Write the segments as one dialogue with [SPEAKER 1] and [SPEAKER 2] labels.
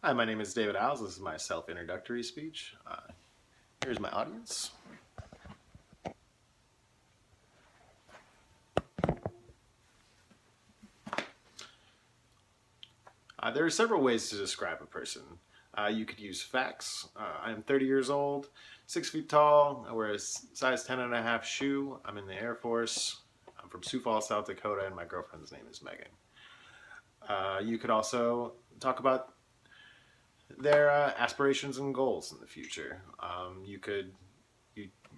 [SPEAKER 1] Hi, my name is David Owls. This is my self-introductory speech. Here's my audience. There are several ways to describe a person. You could use facts. I'm 30 years old, 6 feet tall. I wear a size 10 and a half shoe. I'm in the Air Force. I'm from Sioux Falls, South Dakota, and my girlfriend's name is Megan. You could also talk about their aspirations and goals in the future. You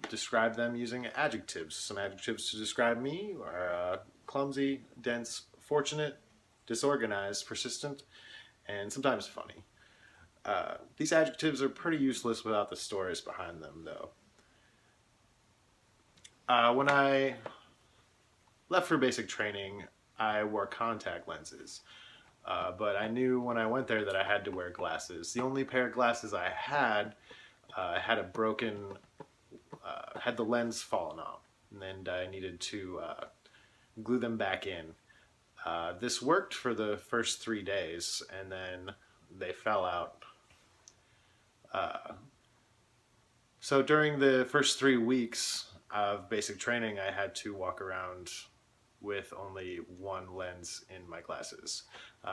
[SPEAKER 1] describe them using adjectives. Some adjectives to describe me are clumsy, dense, fortunate, disorganized, persistent, and sometimes funny. These adjectives are pretty useless without the stories behind them, though. When I left for basic training, I wore contact lenses. But I knew when I went there that I had to wear glasses. The only pair of glasses I had a broken, had the lens fallen off, and I needed to glue them back in. This worked for the first 3 days, and then they fell out. So during the first 3 weeks of basic training, I had to walk around with only one lens in my glasses.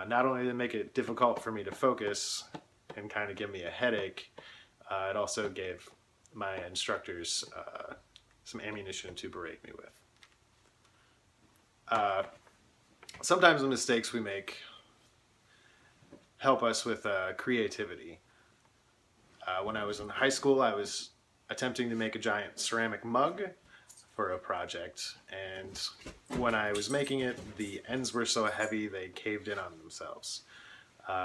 [SPEAKER 1] Not only did it make it difficult for me to focus and kind of give me a headache, it also gave my instructors some ammunition to berate me with. Sometimes the mistakes we make help us with creativity. When I was in high school, I was attempting to make a giant ceramic mug for a project, and when I was making it, the ends were so heavy they caved in on themselves.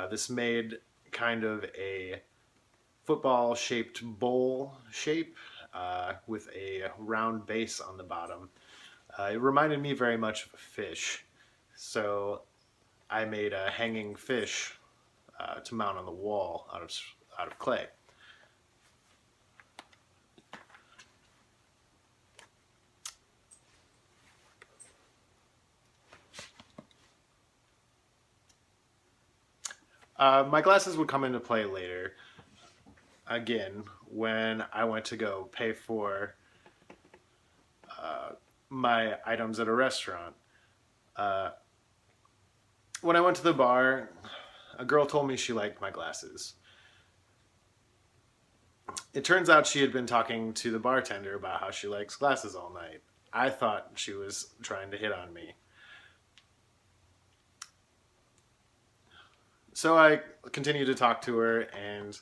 [SPEAKER 1] This made kind of a football-shaped bowl shape with a round base on the bottom. It reminded me very much of a fish, so I made a hanging fish to mount on the wall out of clay. My glasses would come into play later, again, when I went to go pay for my items at a restaurant. When I went to the bar, a girl told me she liked my glasses. It turns out she had been talking to the bartender about how she likes glasses all night. I thought she was trying to hit on me. So I continued to talk to her, and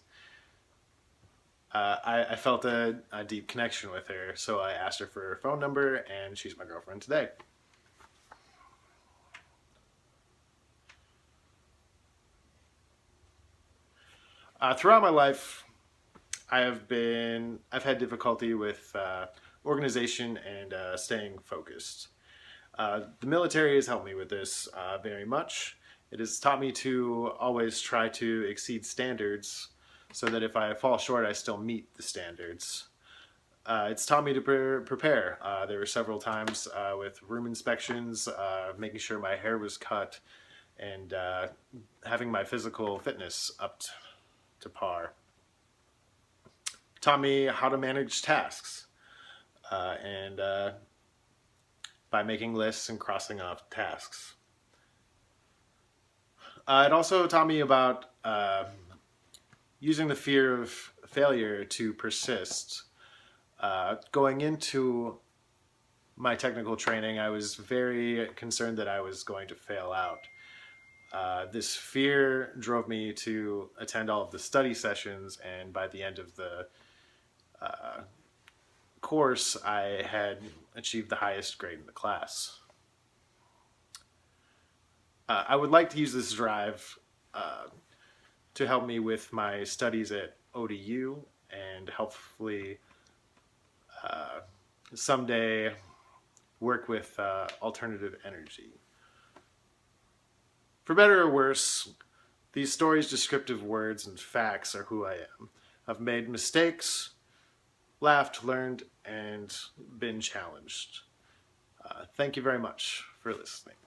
[SPEAKER 1] I felt a deep connection with her. So I asked her for her phone number, and she's my girlfriend today. Throughout my life, I've had difficulty with organization and staying focused. The military has helped me with this very much. It has taught me to always try to exceed standards so that if I fall short, I still meet the standards. It's taught me to prepare. There were several times with room inspections, making sure my hair was cut, and having my physical fitness up to par. Taught me how to manage tasks, and by making lists and crossing off tasks. It also taught me about using the fear of failure to persist. Going into my technical training, I was very concerned that I was going to fail out. This fear drove me to attend all of the study sessions, and by the end of the course, I had achieved the highest grade in the class. I would like to use this drive to help me with my studies at ODU and hopefully someday work with alternative energy. For better or worse, these stories, descriptive words, and facts are who I am. I've made mistakes, laughed, learned, and been challenged. Thank you very much for listening.